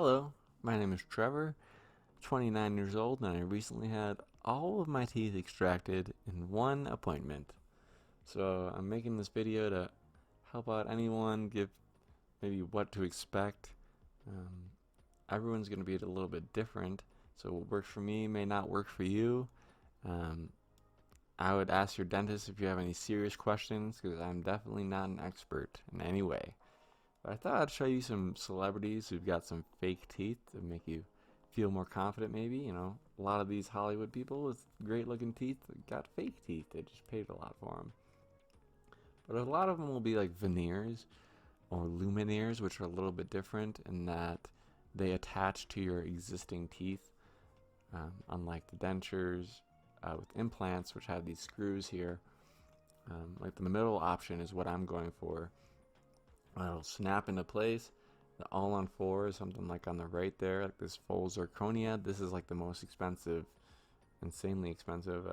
Hello, my name is Trevor, 29 years old, and I recently had all of my teeth extracted in one appointment. So I'm making this video to help out anyone, give maybe what to expect. Um, Everyone's going to be a little bit different, so what works for me may not work for you. Um, I would ask your dentist if you have any serious questions, because I'm definitely not an expert in any way. But I thought I'd show you some celebrities who've got some fake teeth to make you feel more confident, maybe. A lot of these Hollywood people with great looking teeth got fake teeth. They just paid a lot for them. But a lot of them will be like veneers or lumineers, which are a little bit different in that they attach to your existing teeth, unlike the dentures with implants, which have these screws here. Like the middle option is what I'm going for. It'll snap into place. The all on four is something like on the right there, like this full zirconia. This is like the most expensive, insanely expensive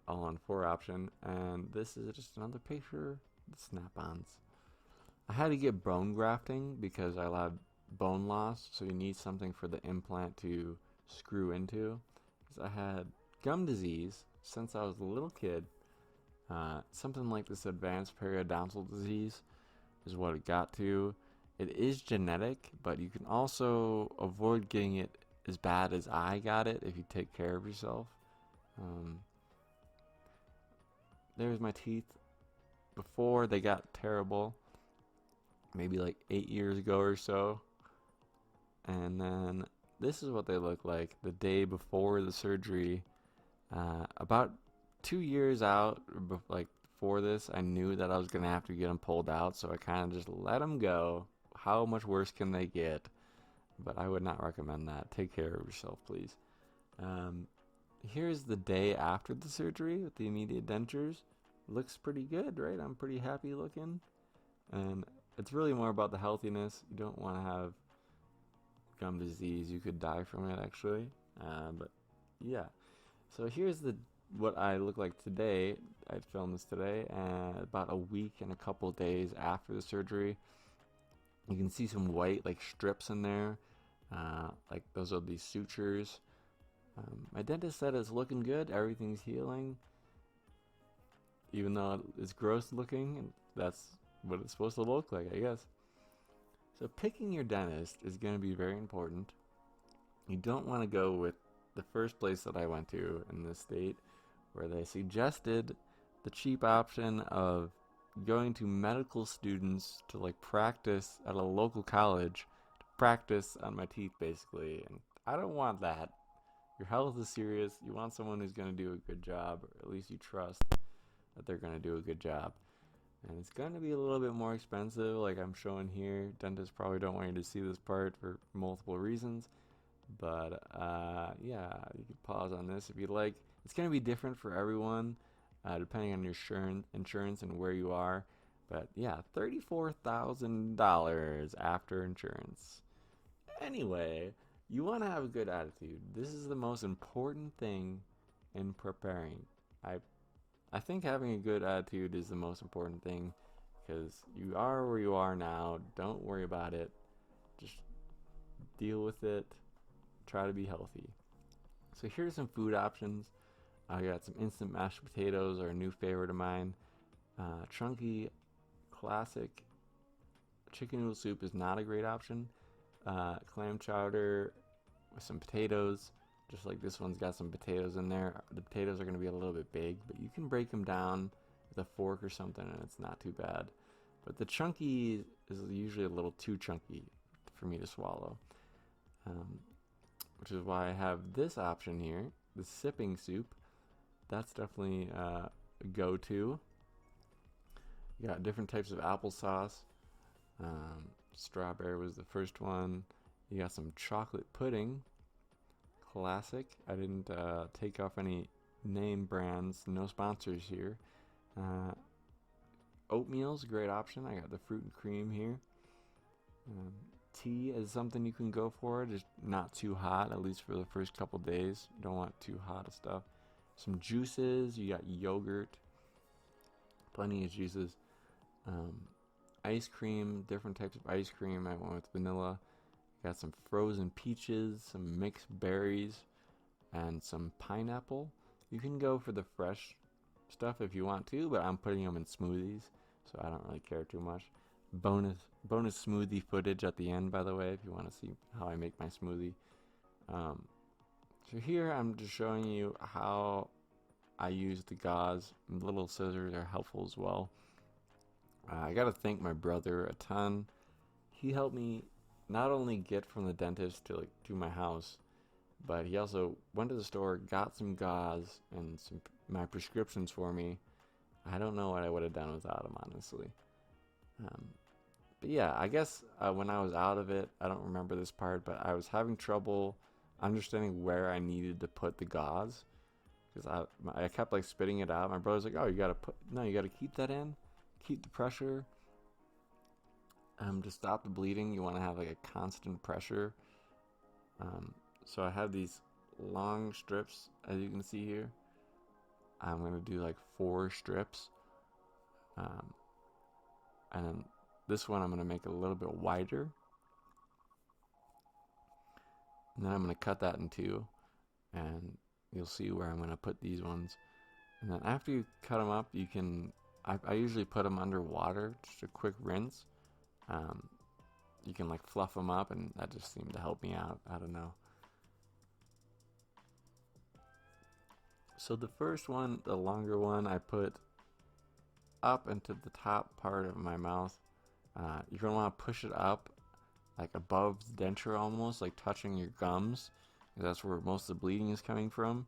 all on four option. And this is just another picture of the snap-ons. I had to get bone grafting because I had bone loss, so you need something for the implant to screw into. Because I had gum disease since I was a little kid. Something like this advanced periodontal disease is what it got to. It is genetic, but you can also avoid getting it as bad as I got it if you take care of yourself. There's my teeth before they got terrible, maybe like 8 years ago or so. And then this is what they look like the day before the surgery. About 2 years out, like before this, I knew that I was going to have to get them pulled out, so I kind of just let them go. How much worse can they get? But I would not recommend that. Take care of yourself, please. Here's the day after the surgery with the immediate dentures. Looks pretty good, right? I'm pretty happy looking. And it's really more about the healthiness. You don't want to have gum disease. You could die from it, actually. But yeah. So here's what I look like today. I filmed this today, about a week and a couple days after the surgery. You can see some white like strips in there, like those are these sutures. My dentist said it's looking good, everything's healing, even though it's gross looking, and that's what it's supposed to look like, I guess. So picking your dentist is going to be very important. You don't want to go with the first place that I went to in this state, where they suggested the cheap option of going to medical students to like practice at a local college, to practice on my teeth basically. And I don't want that. Your health is serious. You want someone who's going to do a good job, or at least you trust that they're going to do a good job. And it's going to be a little bit more expensive, like I'm showing here. Dentists probably don't want you to see this part for multiple reasons. But yeah, you can pause on this if you'd like. It's going to be different for everyone, depending on your insurance and where you are. But yeah, $34,000 after insurance. Anyway, you want to have a good attitude. This is the most important thing in preparing. I think having a good attitude is the most important thing, because you are where you are now. Don't worry about it. Just deal with it. Try to be healthy. So here's some food options. I got some instant mashed potatoes, are a new favorite of mine. Chunky classic chicken noodle soup is not a great option. Clam chowder with some potatoes, just like this one's got some potatoes in there. The potatoes are going to be a little bit big, but you can break them down with a fork or something and it's not too bad. But the chunky is usually a little too chunky for me to swallow. Which is why I have this option here, the sipping soup. That's definitely a go-to. You got different types of applesauce. Strawberry was the first one. You got some chocolate pudding. Classic. I didn't take off any name brands. No sponsors here. Oatmeal's a great option. I got the fruit and cream here. Tea is something you can go for, just not too hot, at least for the first couple days. You don't want too hot of stuff. Some juices, you got yogurt, plenty of juices. Ice cream, different types of ice cream. I went with vanilla. Got some frozen peaches, some mixed berries, and some pineapple. You can go for the fresh stuff if you want to, but I'm putting them in smoothies, so I don't really care too much. Bonus smoothie footage at the end, by the way, if you want to see how I make my smoothie. So here I'm just showing you how I use the gauze. Little scissors are helpful as well. I gotta thank my brother a ton. He helped me not only get from the dentist to my house, but he also went to the store, got some gauze and my prescriptions for me. I don't know what I would have done without him, honestly. But yeah, I guess when I was out of it, I don't remember this part, but I was having trouble understanding where I needed to put the gauze, because I kept like spitting it out. My brother's like, "Oh, you gotta keep that in, keep the pressure. To stop the bleeding, you want to have like a constant pressure." So I have these long strips, as you can see here. I'm gonna do like 4 strips, and then this one I'm gonna make a little bit wider, and then I'm gonna cut that in 2, and you'll see where I'm gonna put these ones. And then after you cut them up, you can. I usually put them under water, just a quick rinse. You can like fluff them up, and that just seemed to help me out. I don't know. So the first one, the longer one, I put up into the top part of my mouth. You're going to want to push it up like above the denture, almost like touching your gums, because that's where most of the bleeding is coming from.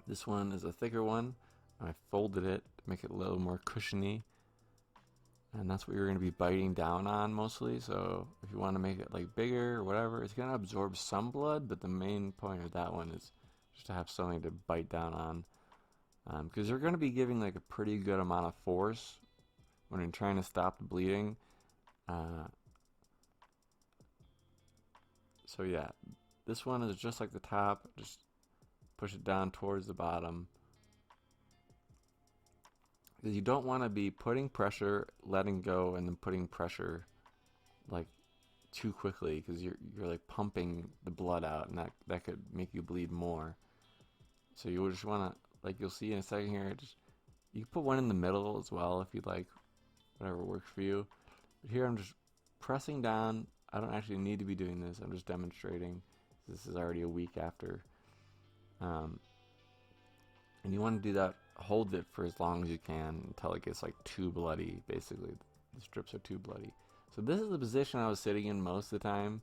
This one is a thicker one. I folded it to make it a little more cushiony, and that's what you're going to be biting down on mostly. So if you want to make it like bigger or whatever, it's going to absorb some blood, but the main point of that one is just to have something to bite down on, because you're going to be giving like a pretty good amount of force when you're trying to stop the bleeding. So yeah, this one is just like the top. Just push it down towards the bottom, because you don't want to be putting pressure, letting go, and then putting pressure like too quickly, because you're like pumping the blood out, and that could make you bleed more. So you just want to, like you'll see in a second here, you can put one in the middle as well if you'd like, whatever works for you. But here I'm just pressing down. I don't actually need to be doing this. I'm just demonstrating. This is already a week after. And you want to do that, hold it for as long as you can until it gets like too bloody. Basically, the strips are too bloody. So this is the position I was sitting in most of the time.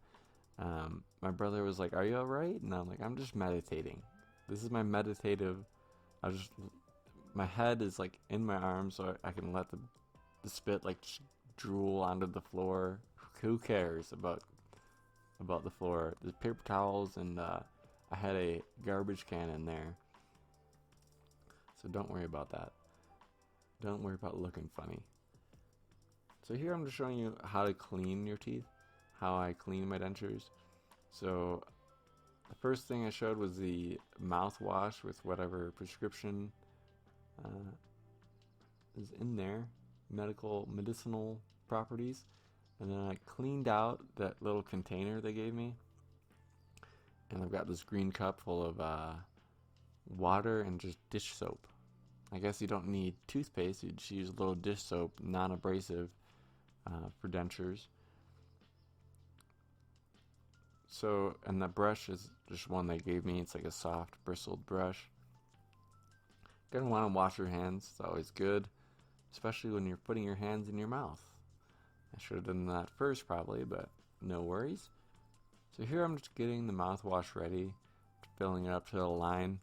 My brother was like, "Are you alright?" And I'm like, "I'm just meditating. This is my meditative." My head is like in my arms, so I can let the spit like drool onto the floor. Who cares about the floor? There's paper towels, and I had a garbage can in there. So don't worry about that. Don't worry about looking funny. So here I'm just showing you how to clean your teeth, how I clean my dentures. So the first thing I showed was the mouthwash with whatever prescription is in there, medicinal properties. And then I cleaned out that little container they gave me. And I've got this green cup full of water and just dish soap. I guess you don't need toothpaste. You just use a little dish soap, non-abrasive, for dentures. So, and the brush is just one they gave me. It's like a soft bristled brush. You're gonna want to wash your hands. It's always good, especially when you're putting your hands in your mouth. I should have done that first probably, but no worries. So here I'm just getting the mouthwash ready, filling it up to the line,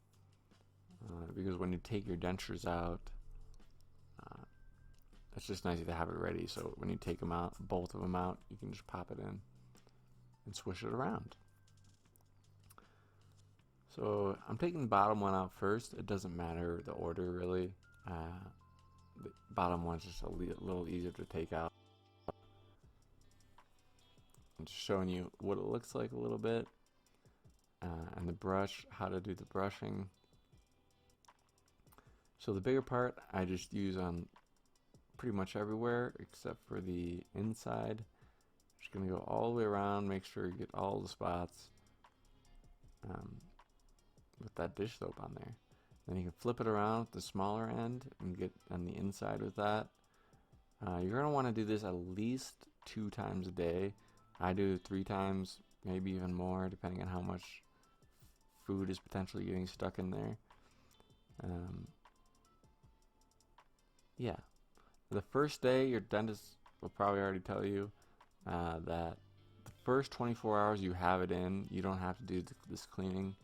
because when you take your dentures out, it's just nice to have it ready, so when you take them out, both of them out, you can just pop it in and swish it around. So I'm taking the bottom one out first. It doesn't matter the order really. The bottom one's just a little easier to take out. I'm just showing you what it looks like a little bit, and the brush, how to do the brushing. So the bigger part I just use on pretty much everywhere except for the inside. Just gonna go all the way around, make sure you get all the spots with that dish soap on there. Then you can flip it around with the smaller end and get on the inside with that. You're gonna want to do this at least 2 times a day. I do 3 times, maybe even more, depending on how much food is potentially getting stuck in there. Yeah. The first day, your dentist will probably already tell you that the first 24 hours you have it in, you don't have to do this cleaning.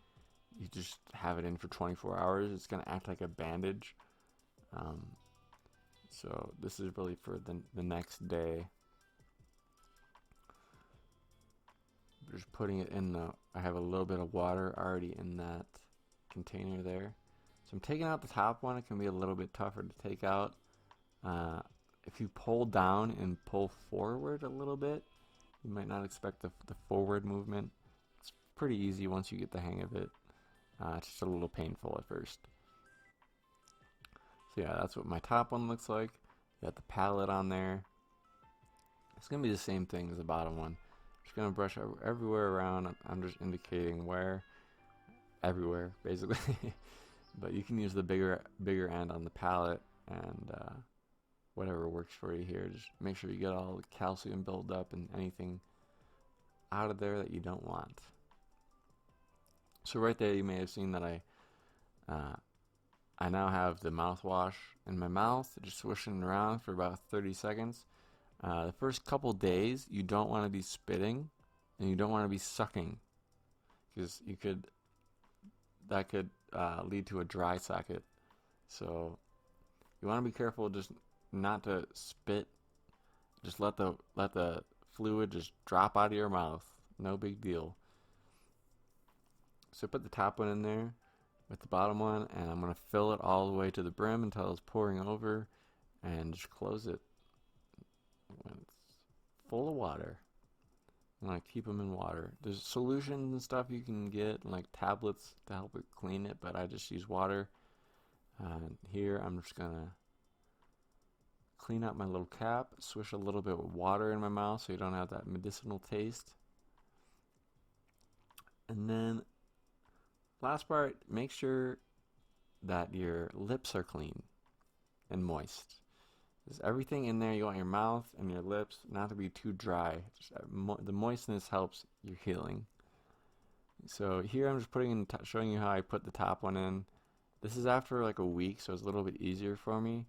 You just have it in for 24 hours. It's going to act like a bandage. So this is really for the next day. Just putting it in I have a little bit of water already in that container there. So I'm taking out the top one. It can be a little bit tougher to take out. If you pull down and pull forward a little bit, you might not expect the forward movement. It's pretty easy once you get the hang of it. It's just a little painful at first. So yeah, that's what my top one looks like. You got the palette on there. It's going to be the same thing as the bottom one. Just going to brush everywhere around. I'm just indicating where. Everywhere, basically. But you can use the bigger end on the palette, and whatever works for you here. Just make sure you get all the calcium build up and anything out of there that you don't want. So right there, you may have seen that I now have the mouthwash in my mouth, just swishing around for about 30 seconds. The first couple days, you don't want to be spitting, and you don't want to be sucking, because that could lead to a dry socket. So you want to be careful just not to spit. Just let the fluid just drop out of your mouth. No big deal. So put the top one in there with the bottom one, and I'm going to fill it all the way to the brim until it's pouring over, and just close it when it's full of water. I'm going to keep them in water. There's solutions and stuff you can get, like tablets to help it clean it, but I just use water. Here I'm just going to clean out my little cap, swish a little bit with water in my mouth so you don't have that medicinal taste. And then last part, make sure that your lips are clean and moist. There's everything in there. You want your mouth and your lips not to be too dry. Just, the moistness helps your healing. So here I'm just showing you how I put the top one in. This is after like a week, so it's a little bit easier for me.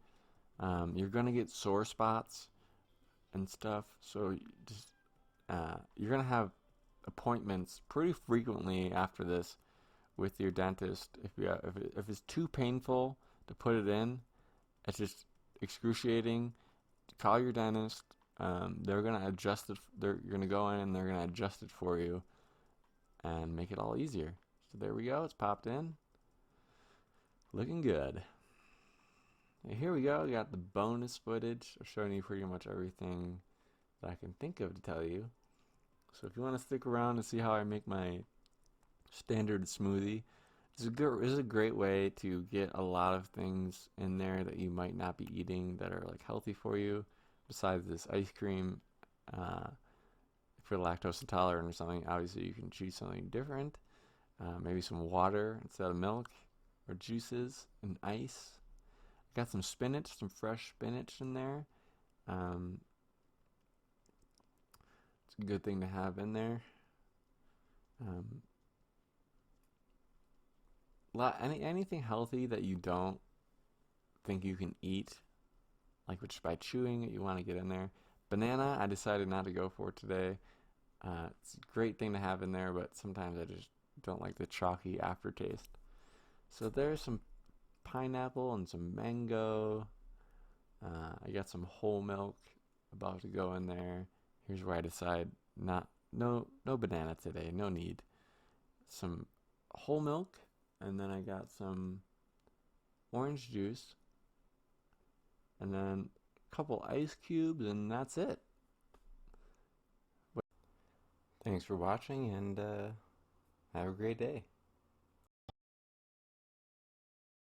You're gonna get sore spots and stuff, so just you're gonna have appointments pretty frequently after this with your dentist. If it's too painful to put it in, it's just excruciating. Call your dentist. They're gonna adjust it. You're gonna go in and they're gonna adjust it for you and make it all easier. So there we go. It's popped in. Looking good. And here we go. We got the bonus footage of showing you pretty much everything that I can think of to tell you. So if you want to stick around and see how I make my standard smoothie, this is a great way to get a lot of things in there that you might not be eating that are like healthy for you. Besides this ice cream, if you're lactose intolerant or something, obviously you can choose something different. Maybe some water instead of milk, or juices and ice. Got some spinach, some fresh spinach in there. It's a good thing to have in there. Anything healthy that you don't think you can eat, like just by chewing it, you want to get in there. Banana, I decided not to go for today. It's a great thing to have in there, but sometimes I just don't like the chalky aftertaste. So there's some pineapple and some mango. I got some whole milk about to go in there. Here's where I decide no banana today, no need. Some whole milk, and then I got some orange juice, and then a couple ice cubes, and that's it. Thanks for watching, and have a great day.